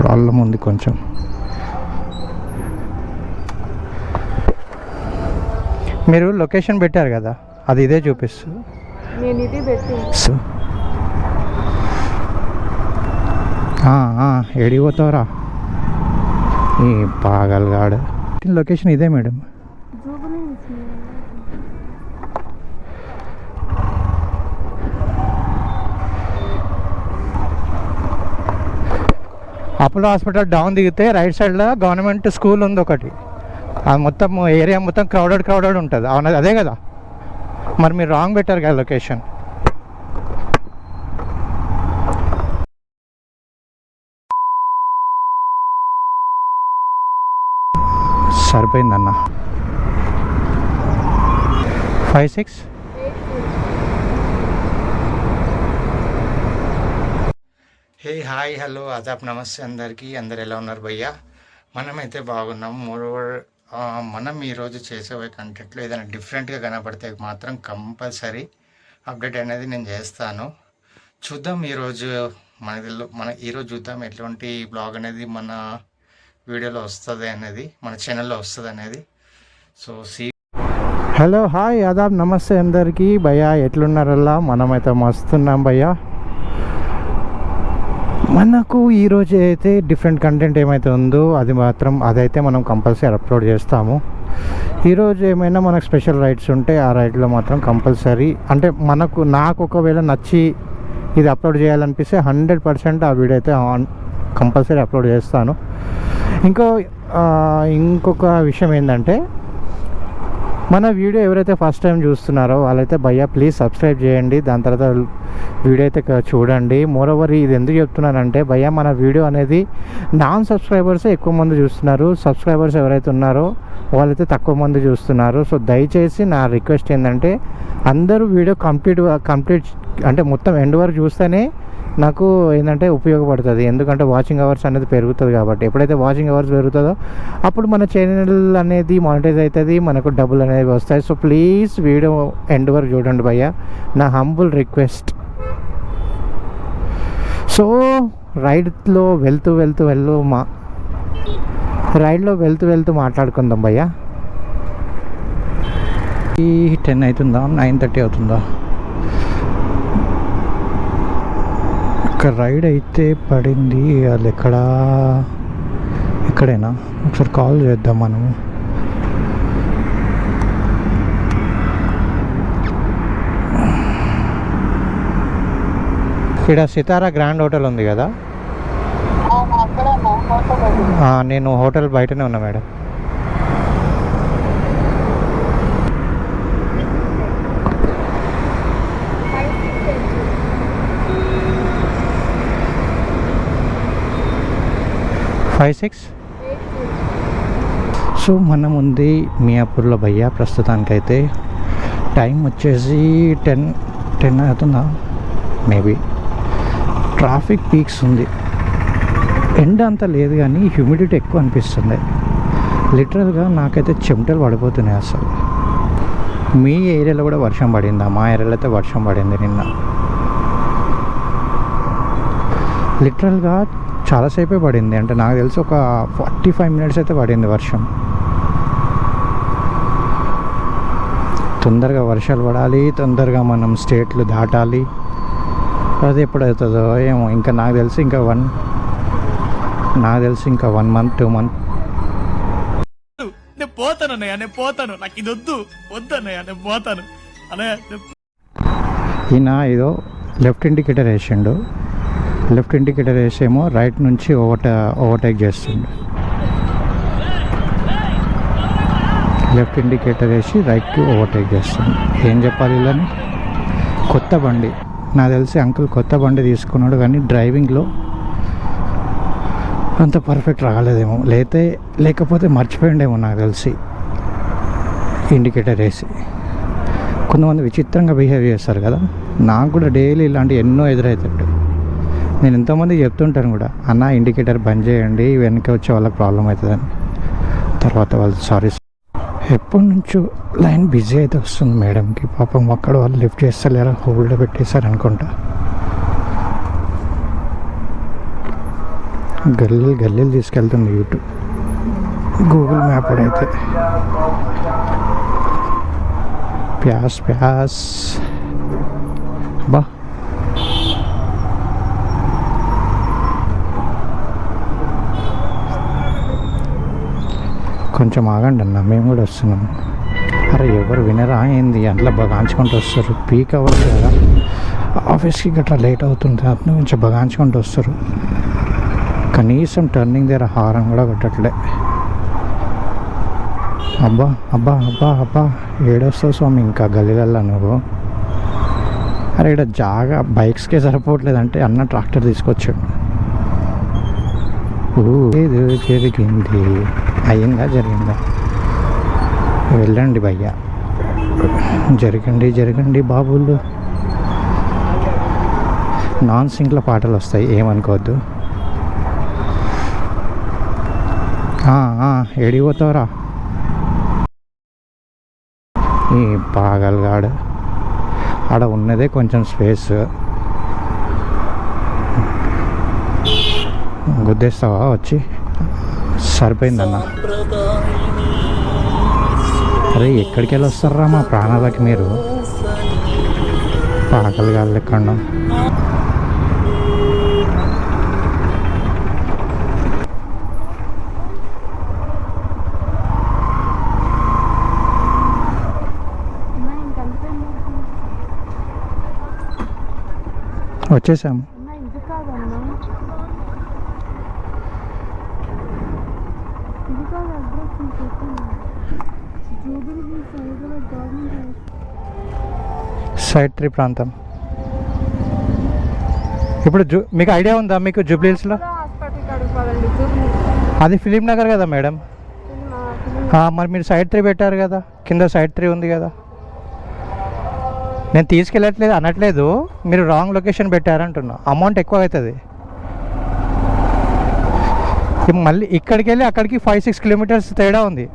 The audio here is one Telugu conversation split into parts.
ప్రాబ్లం ఉంది కొంచెం. మీరు లొకేషన్ పెట్టారు కదా, అది ఇదే చూపిస్తుంది. నేను ఇది పెట్టి ఎడిపోతావురా ఈ పాగల్గాడు. లొకేషన్ ఇదే మేడం. అపోలో హాస్పిటల్ డౌన్ దిగితే రైట్ సైడ్లో గవర్నమెంట్ స్కూల్ ఉంది ఒకటి. అది మొత్తం ఏరియా మొత్తం క్రౌడెడ్ ఉంటుంది. అవునది అదే కదా. మరి మీరు రాంగ్ పెట్టారు కదా location. సరిపోయిందన్న. 56. Hey hi hello Aadab నమస్తే అందరికీ. అందరు ఎలా ఉన్నారు భయ్యా? మనమైతే బాగున్నాం. మోరోవర్ మనం ఈరోజు చేసే కంటెంట్లో ఏదైనా డిఫరెంట్గా కనపడితే మాత్రం కంపల్సరీ అప్డేట్ అనేది నేను చేస్తాను. చూద్దాం ఈరోజు ఈరోజు చూద్దాం ఎటువంటి బ్లాగ్ అనేది మన వీడియోలో వస్తుంది అనేది, మన ఛానల్లో వస్తుంది అనేది. సో హలో హాయ్ ఆదాబ్ నమస్తే అందరికీ భయ్యా. ఎట్లున్నారల్లా? మనమైతే మస్తున్నాం భయ్యా. మనకు ఈరోజు అయితే డిఫరెంట్ కంటెంట్ ఏమైతే ఉందో అదైతే మనం కంపల్సరీ అప్లోడ్ చేస్తాము. ఈరోజు ఏమైనా మనకు స్పెషల్ రైడ్స్ ఉంటే ఆ రైడ్లో మాత్రం కంపల్సరీ, అంటే నాకు ఒకవేళ నచ్చి ఇది అప్లోడ్ చేయాలనిపిస్తే 100% ఆ వీడియో అయితే కంపల్సరీ అప్లోడ్ చేస్తాను. ఇంకొక విషయం ఏంటంటే, మన వీడియో ఎవరైతే ఫస్ట్ టైం చూస్తున్నారో వాళ్ళైతే భయ్యా ప్లీజ్ సబ్స్క్రైబ్ చేయండి. దాని తర్వాత వీడియో అయితే చూడండి. మోరోవర్ ఇది ఎందుకు చెప్తున్నానంటే భయ్యా, మన వీడియో అనేది నాన్ సబ్స్క్రైబర్సే ఎక్కువ మంది చూస్తున్నారు. సబ్స్క్రైబర్స్ ఎవరైతే ఉన్నారో వాళ్ళైతే తక్కువ మంది చూస్తున్నారు. సో దయచేసి నా రిక్వెస్ట్ ఏంటంటే, అందరూ వీడియో కంప్లీట్ అంటే మొత్తం ఎండ్ వరకు చూస్తేనే నాకు ఏంటంటే ఉపయోగపడుతుంది. ఎందుకంటే వాచింగ్ అవర్స్ అనేది పెరుగుతుంది కాబట్టి. ఎప్పుడైతే వాచింగ్ అవర్స్ పెరుగుతుందో అప్పుడు మన ఛానల్ అనేది మానిటైజ్ అవుతుంది, మనకు డబ్బులు అనేవి వస్తాయి. సో ప్లీజ్ వీడియో ఎండ్ వరకు చూడండి భయ్యా, నా హంబుల్ రిక్వెస్ట్. సో రైడ్లో వెళ్తూ మాట్లాడుకుందాం భయ్యా. 10 అవుతుందా, 9:30 అవుతుందా? ఒక రైడ్ అయితే పడింది. అది ఎక్కడైనా ఒకసారి కాల్ చేద్దాం మనము. ఇక్కడ సితారా గ్రాండ్ హోటల్ ఉంది కదా, నేను హోటల్ బయటనే ఉన్నా మేడం. సో మనం ఉంది మియాపూర్లో భయ్యా. ప్రస్తుతానికైతే టైం వచ్చేసి 10 అవుతుందా మేబీ. ట్రాఫిక్ పీక్స్ ఉంది. ఎండ అంతా లేదు కానీ హ్యూమిడిటీ ఎక్కువ అనిపిస్తుంది. లిటరల్గా నాకైతే చెమటలు పడిపోతున్నాయి అసలు. మీ ఏరియాలో కూడా వర్షం పడిందా? మా ఏరియాలో అయితే వర్షం పడింది నిన్న. లిటరల్గా చాలాసేపే పడింది. అంటే నాకు తెలిసి ఒక 45 minutes అయితే పడింది వర్షం. తొందరగా వర్షాలు పడాలి, తొందరగా మనం స్టేట్లు దాటాలి. అది ఎప్పుడవుతుందో ఏమో. ఇంకా నాకు తెలిసి ఇంకా 1 month 2 months. నేను పోతాను, నాకు ఇది వద్దన్నయ్య, నేను పోతాను అన్నయ్య. ఈయన ఏదో లెఫ్ట్ ఇండికేటర్ వేసిండు. లెఫ్ట్ ఇండికేటర్ వేసేమో రైట్ నుంచి ఓవర్టేక్ చేస్తుండు. లెఫ్ట్ ఇండికేటర్ వేసి రైట్కి ఓవర్టేక్ చేస్తుండు. ఏం చెప్పాలి ఇలాని? కొత్త బండి, నాకు తెలిసి అంకుల్ కొత్త బండి తీసుకున్నాడు కానీ డ్రైవింగ్లో అంత పర్ఫెక్ట్ రాలేదేమో, లేకపోతే మర్చిపోయిండేమో నాకు తెలిసి ఇండికేటర్ వేసి. కొంతమంది విచిత్రంగా బిహేవ్ చేస్తారు కదా. నాకు కూడా డైలీ ఇలాంటి ఎన్నో ఎదురవుతాడు. నేను ఎంతోమంది చెప్తుంటాను కూడా, అన్న ఇండికేటర్ బంద్ చేయండి, వెనక వచ్చే వాళ్ళకి ప్రాబ్లం అవుతుందని. తర్వాత వాళ్ళు సారీ. ఎప్పటి నుంచో లైన్ బిజీ అయితే వస్తుంది మేడంకి. పాపం అక్కడ వాళ్ళు లిఫ్ట్ చేస్తలేరా, హోల్డ్ పెట్టేశారు అనుకుంటా. గల్లీలు గల్లీలు తీసుకెళ్తుంది యూట్యూబ్ గూగుల్ మ్యాప్ అయితే. ప్యాస్ ప్యాస్ బా. కొంచెం ఆగండి అన్న, మేము కూడా వస్తున్నాం. అరే ఎవరు వినరా ఏంది అట్లా బగాంచుకుంటూ వస్తారు? పీక్ అవర్స్ కదా, ఆఫీస్కి గట్రా లేట్ అవుతుంది, అతను కొంచెం బగాంచుకుంటూ వస్తారు. కనీసం టర్నింగ్ దగ్గర హారం కూడా కొట్టట్లే. అబ్బా అబ్బా అబ్బా అబ్బా, ఏడొస్తావు స్వామి ఇంకా గల్లీలల్లా నువ్వు. అరే ఇక్కడ జాగా బైక్స్కే సరిపోవట్లేదంటే అన్న ట్రాక్టర్ తీసుకొచ్చాడు. ఏదో జరిగింది, అయ్యిందా జరిగిందా? వెళ్ళండి భయ్యా, జరగండి జరగండి బాబులు. నాన్ సింక్లో పాటలు వస్తాయి, ఏమనుకోవద్దు. ఏడిపోతావురా ఈ పాగల్గాడు. ఆడ ఉన్నదే కొంచెం స్పేస్, గుద్దేస్తావా వచ్చి? సరిపోయిందన్న. అరే ఎక్కడికి వెళ్ళి వస్తారా మా ప్రాణాలకి మీరు? పాగల్గాడు ఎక్కడ. వచ్చేసాము. సైడ్ 3 ప్రాంతం. ఇప్పుడు మీకు ఐడియా ఉందా మీకు జూబ్లీహిల్స్లో? అది ఫిలిం నగర్ కదా మేడం. మరి మీరు సైడ్ 3 పెట్టారు కదా, కింద సైడ్ 3 ఉంది కదా. నేను తీసుకెళ్ళట్లేదు అనట్లేదు, మీరు రాంగ్ లొకేషన్ పెట్టారంటున్నా. అమౌంట్ ఎక్కువ అవుతుంది. మళ్ళీ ఇక్కడికి వెళ్ళి అక్కడికి 5-6 కిలోమీటర్స్ తేడా ఉంది.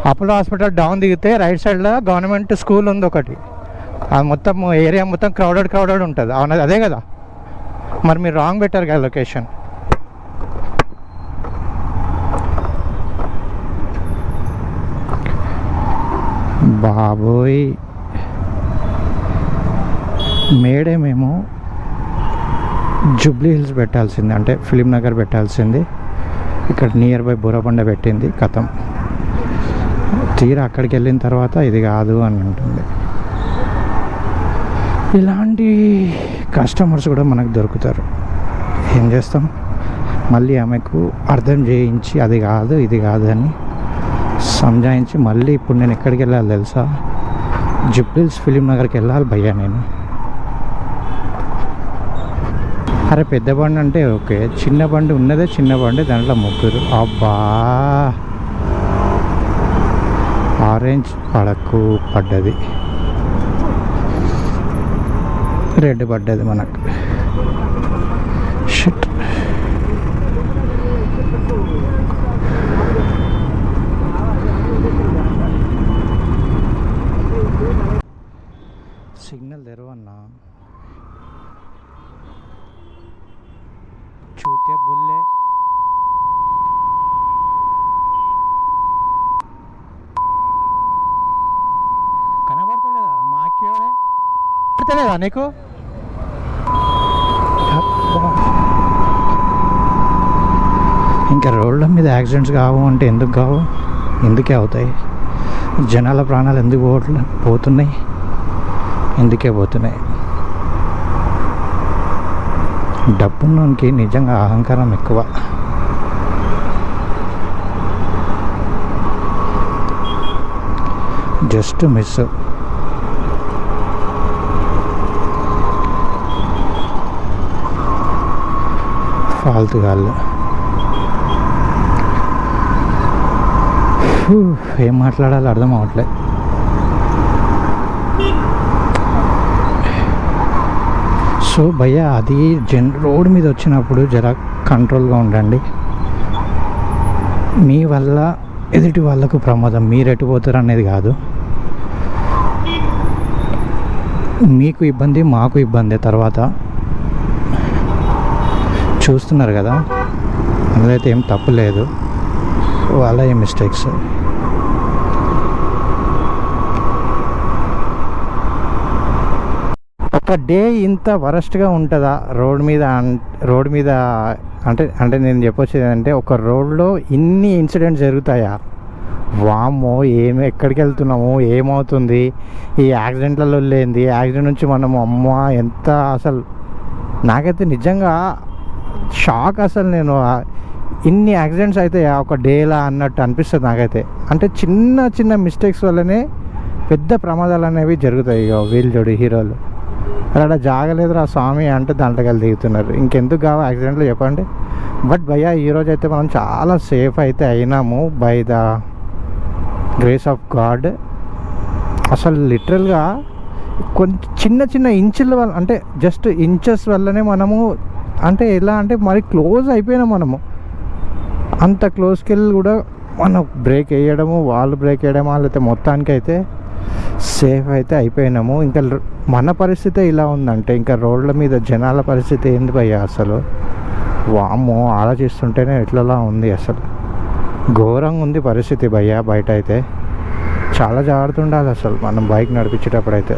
అపోలో హాస్పిటల్ డౌన్ దిగితే రైట్ సైడ్లో గవర్నమెంట్ స్కూల్ ఉంది ఒకటి. అది మొత్తం ఏరియా మొత్తం క్రౌడెడ్ ఉంటుంది. అవును అదే కదా. మరి మీరు రాంగ్ పెట్టారు కదా లొకేషన్. బాబోయ్, మేడేమేమో జూబ్లీ హిల్స్ పెట్టాల్సింది, అంటే ఫిలిం నగర్ పెట్టాల్సింది. ఇక్కడ నియర్ బై బుర్రబండ పెట్టింది, కథం. తీరా అక్కడికి వెళ్ళిన తర్వాత ఇది కాదు అని ఉంటుంది. ఇలాంటి కస్టమర్స్ కూడా మనకు దొరుకుతారు. ఏం చేస్తాం, మళ్ళీ ఆమెకు అర్థం చేయించి అది కాదు ఇది కాదు అని సంజాయించి మళ్ళీ ఇప్పుడు నేను ఎక్కడికి వెళ్ళాలి తెలుసా? జూబ్లీ హిల్స్ ఫిలిం నగర్కి వెళ్ళాలి భయ్యా నేను. అరే పెద్ద బండి అంటే ఓకే, చిన్న బండి ఉన్నదే చిన్న బండి, దాంట్లో ముగ్గురు. అబ్బా, ఆరెంజ్ పడకు పడ్డది, రెడ్ పడ్డది మనకు. షిట్. సిగ్నల్ తెరవన్నా, చూతే బుల్లే. కనబడతలేదా మాకేవడే? పడతలేదా నీకు? ఇంకా రోడ్ల మీద యాక్సిడెంట్స్ కావు అంటే ఎందుకు కావు? ఎందుకే అవుతాయి? జనాల ప్రాణాలు ఎందుకు పోతున్నాయి? ఎందుకే పోతున్నాయి? డబ్బున్నోనికి నిజంగా అహంకారం ఎక్కువ. Just miss. ఫాల్తుగాళ్ళు. ఏం మాట్లాడాలో అర్థం అవ్వట్లేదు. సో భయ్యా, అది రోడ్ మీద వచ్చినప్పుడు జర కంట్రోల్గా ఉండండి. మీ వల్ల ఎదుటి వాళ్ళకు ప్రమాదం, మీరు ఎటు పోతారు అనేది కాదు. మీకు ఇబ్బంది, మాకు ఇబ్బంది. తర్వాత చూస్తున్నారు కదా, అందులో అయితే ఏం తప్పు లేదు, వాళ్ళ ఏం మిస్టేక్స్. ఒక డే ఇంత వరస్ట్గా ఉంటుందా రోడ్ మీద? అంటే నేను చెప్పొచ్చేది ఏంటంటే, ఒక రోడ్లో ఇన్ని ఇన్సిడెంట్స్ జరుగుతాయా? వామ్మో, ఎక్కడికి వెళ్తున్నాము, ఏమవుతుంది, ఈ యాక్సిడెంట్లలో లేనిది, యాక్సిడెంట్ నుంచి మనము అమ్మ ఎంత అసలు నాకైతే నిజంగా షాక్. అసలు నేను ఇన్ని యాక్సిడెంట్స్ అయితే ఒక డేలా అన్నట్టు అనిపిస్తుంది నాకైతే. అంటే చిన్న చిన్న మిస్టేక్స్ వల్లనే పెద్ద ప్రమాదాలు అనేవి జరుగుతాయి. వీళ్ళు చూడు హీరోలు, అక్కడ జాగలేదురా స్వామి అంటే దాంట్లోకి వెళ్ళి దిగుతున్నారు. ఇంకెందుకు కావు యాక్సిడెంట్లు చెప్పండి. బట్ భయ్యా ఈరోజు అయితే మనం చాలా సేఫ్ అయితే అయినాము by the grace of God. అసలు లిటరల్గా కొంచెం చిన్న చిన్న ఇంచుల వల్ల, అంటే జస్ట్ ఇంచెస్ వల్లనే మనము, అంటే ఎలా అంటే మరి క్లోజ్ అయిపోయినాం మనము. అంత క్లోజ్కి వెళ్ళి కూడా మనం బ్రేక్ వేయడము, వాళ్ళు బ్రేక్ వేయడమా, లేకపోతే మొత్తానికి అయితే సేఫ్ అయితే అయిపోయినాము. ఇంకా మన పరిస్థితి ఇలా ఉందంటే ఇంకా రోడ్ల మీద జనాల పరిస్థితి ఏంది భయ్యా అసలు? వామ్మో, ఆలోచిస్తుంటేనే ఎట్లలా ఉంది అసలు. ఘోరంగా ఉంది పరిస్థితి భయ్యా. బయట అయితే చాలా జాగ్రత్త ఉండాలి అసలు మనం బైక్ నడిపించేటప్పుడు అయితే.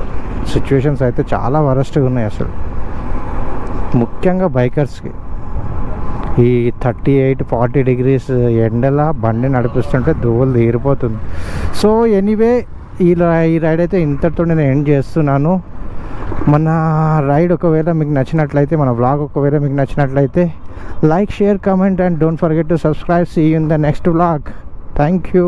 సిచ్యువేషన్స్ అయితే చాలా వరస్ట్గా ఉన్నాయి అసలు, ముఖ్యంగా బైకర్స్కి. ఈ 38-40 degrees ఎండలా బండి నడిపిస్తుంటే దువ్వులు తీరిపోతుంది. సో ఎనీవే, ఈ రైడ్ అయితే ఇంతటితో నేను ఎండ్ చేస్తున్నాను. మన రైడ్ ఒకవేళ మీకు నచ్చినట్లయితే, మన వ్లాగ్ ఒకవేళ మీకు నచ్చినట్లయితే like, share, comment and don't forget to subscribe. See you in the next vlog. Thank you.